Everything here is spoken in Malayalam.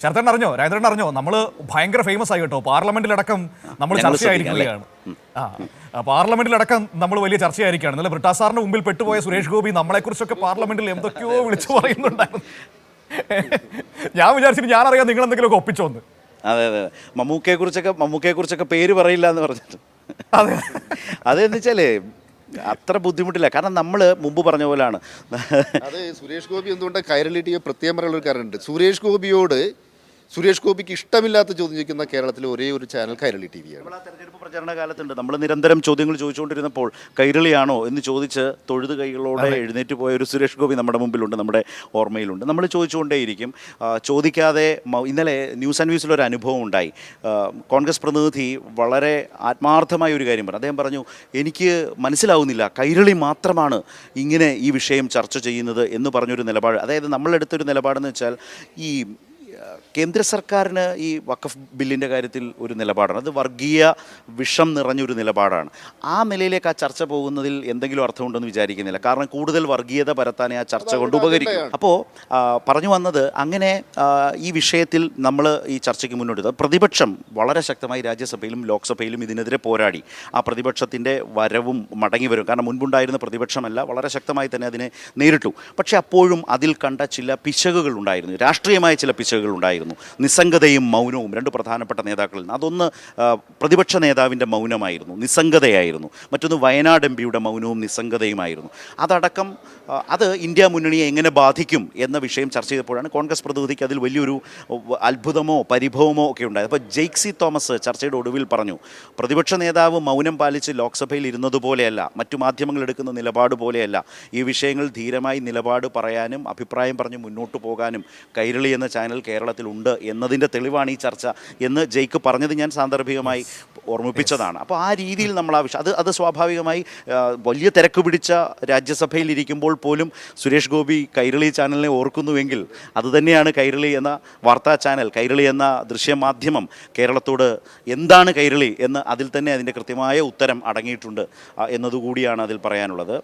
ശരത്തേട്ടൻ അറിഞ്ഞോ, രാജേന്ദ്രൻ അറിഞ്ഞോ, നമ്മൾ ഭയങ്കര ഫേമസ് ആയി കേട്ടോ. പാർലമെന്റിലടക്കം നമ്മൾ ചർച്ചയായിരിക്കുകയാണ്. പാർലമെന്റിലടക്കം നമ്മൾ വലിയ ചർച്ചയായിരിക്കുകയാണ്. ഇന്നലെ ബ്രിട്ടാ സാറിന് മുമ്പിൽ പെട്ടുപോയ സുരേഷ് ഗോപി നമ്മളെക്കുറിച്ചൊക്കെ പാർലമെന്റിൽ എന്തൊക്കെയോ വിളിച്ചു പറയുന്നുണ്ടായിരുന്നു. ഞാൻ വിചാരിച്ചിട്ട് ഞാനറിയാം നിങ്ങൾ എന്തെങ്കിലുമൊക്കെ ഒപ്പിച്ചോന്ന്. അതെ അതെ, മമ്മൂക്കയെ കുറിച്ചൊക്കെ പേര് പറയില്ല എന്ന് പറഞ്ഞിട്ട്. അതെ, അതെന്ന് വെച്ചാലേ അത്ര ബുദ്ധിമുട്ടില്ല. കാരണം നമ്മൾ മുമ്പ് പറഞ്ഞ പോലെയാണ്. അത് സുരേഷ് ഗോപി എന്തുകൊണ്ട് കൈരളി ടി വി പ്രത്യേകം പറയുന്ന ഒരു കാര്യമുണ്ട്. സുരേഷ് ഗോപിക്ക് ഇഷ്ടമില്ലാത്ത ചോദ്യം ചോദിക്കുന്ന കേരളത്തിലെ ഒരേ ഒരു ചാനൽ കൈരളി ടി വിയാണ്. നമ്മൾ ആ തെരഞ്ഞെടുപ്പ് പ്രചരണ കാലത്തുണ്ട്, നമ്മൾ നിരന്തരം ചോദ്യങ്ങൾ ചോദിച്ചുകൊണ്ടിരുന്നപ്പോൾ കൈരളിയാണോ എന്ന് ചോദിച്ച് തൊഴുത് കൈകളോടെ എഴുന്നേറ്റ് പോയ ഒരു സുരേഷ് ഗോപി നമ്മുടെ മുമ്പിലുണ്ട്, നമ്മുടെ ഓർമ്മയിലുണ്ട്. നമ്മൾ ചോദിച്ചുകൊണ്ടേയിരിക്കും, ചോദിക്കാതെ. ഇന്നലെ ന്യൂസ് ആൻഡ് വ്യൂസിലൊരു അനുഭവം ഉണ്ടായി. കോൺഗ്രസ് പ്രതിനിധി വളരെ ആത്മാർത്ഥമായ ഒരു കാര്യം പറഞ്ഞു. അദ്ദേഹം പറഞ്ഞു, എനിക്ക് മനസ്സിലാവുന്നില്ല, കൈരളി മാത്രമാണ് ഇങ്ങനെ ഈ വിഷയം ചർച്ച ചെയ്യുന്നത് എന്ന് പറഞ്ഞൊരു നിലപാട്. അതായത് നമ്മളെടുത്തൊരു നിലപാടെന്ന് വെച്ചാൽ, ഈ കേന്ദ്ര സർക്കാരിന് ഈ വഖഫ് ബില്ലിൻ്റെ കാര്യത്തിൽ ഒരു നിലപാടാണ്. അത് വർഗീയ വിഷം നിറഞ്ഞൊരു നിലപാടാണ്. ആ നിലയിലേക്ക് ആ ചർച്ച പോകുന്നതിൽ എന്തെങ്കിലും അർത്ഥമുണ്ടെന്ന് വിചാരിക്കുന്നില്ല. കാരണം കൂടുതൽ വർഗീയത പരത്താനേ ആ ചർച്ച കൊണ്ട് ഉപകരിക്കും. അപ്പോൾ പറഞ്ഞു വന്നത്, അങ്ങനെ ഈ വിഷയത്തിൽ നമ്മൾ ഈ ചർച്ചയ്ക്ക് മുന്നോട്ട് പ്രതിപക്ഷം വളരെ ശക്തമായി രാജ്യസഭയിലും ലോക്സഭയിലും ഇതിനെതിരെ പോരാടി. ആ പ്രതിപക്ഷത്തിൻ്റെ വരവും മടങ്ങി വരും. കാരണം മുൻപുണ്ടായിരുന്ന പ്രതിപക്ഷമല്ല, വളരെ ശക്തമായി തന്നെ അതിനെ നേരിട്ടു. പക്ഷേ അപ്പോഴും അതിൽ കണ്ട ചില പിശകുകൾ ഉണ്ടായിരുന്നു, രാഷ്ട്രീയമായ ചില പിശകുകൾ ഉണ്ടായിരുന്നു. നിസ്സംഗതയും മൗനവും രണ്ട് പ്രധാനപ്പെട്ട നേതാക്കളിൽ നിന്ന്. അതൊന്ന് പ്രതിപക്ഷ നേതാവിൻ്റെ മൗനമായിരുന്നു, നിസ്സംഗതയായിരുന്നു. മറ്റൊന്ന് വയനാട് എം പിയുടെ മൗനവും നിസ്സംഗതയുമായിരുന്നു. അതടക്കം അത് ഇന്ത്യ മുന്നണിയെ എങ്ങനെ ബാധിക്കും എന്ന വിഷയം ചർച്ച ചെയ്തപ്പോഴാണ് കോൺഗ്രസ് പ്രതിനിധിക്ക് അതിൽ വലിയൊരു അത്ഭുതമോ പരിഭവമോ ഒക്കെ ഉണ്ടായത്. അപ്പോൾ ജെയ്ക്സി തോമസ് ചർച്ചയുടെ ഒടുവിൽ പറഞ്ഞു, പ്രതിപക്ഷ നേതാവ് മൗനം പാലിച്ച് ലോക്സഭയിൽ ഇരുന്നതുപോലെയല്ല, മറ്റു മാധ്യമങ്ങൾ എടുക്കുന്ന നിലപാട് പോലെയല്ല. ഈ വിഷയങ്ങൾ ധീരമായി നിലപാട് പറയാനും അഭിപ്രായം പറഞ്ഞ് മുന്നോട്ട് പോകാനും കൈരളി എന്ന ചാനൽ കേരളത്തിലുണ്ട് എന്നതിൻ്റെ തെളിവാണ് ഈ ചർച്ച എന്ന് ജെയ്ക്ക് പറഞ്ഞത് ഞാൻ സാന്ദർഭികമായി ഓർമ്മിപ്പിച്ചതാണ്. അപ്പോൾ ആ രീതിയിൽ നമ്മൾ ആ വിഷയം അത് സ്വാഭാവികമായി വലിയ തിരക്ക് പിടിച്ച രാജ്യസഭയിൽ ഇരിക്കുമ്പോൾ പോലും സുരേഷ് ഗോപി കൈരളി ചാനലിനെ ഓർക്കുന്നുവെങ്കിൽ അതുതന്നെയാണ് കൈരളി എന്ന വാർത്താ ചാനൽ, കൈരളി എന്ന ദൃശ്യമാധ്യമം കേരളത്തോട് എന്താണ് കൈരളി എന്ന് അതിൽ തന്നെ അതിൻ്റെ കൃത്യമായ ഉത്തരം അടങ്ങിയിട്ടുണ്ട് എന്നതുകൂടിയാണ് അതിൽ പറയാനുള്ളത്.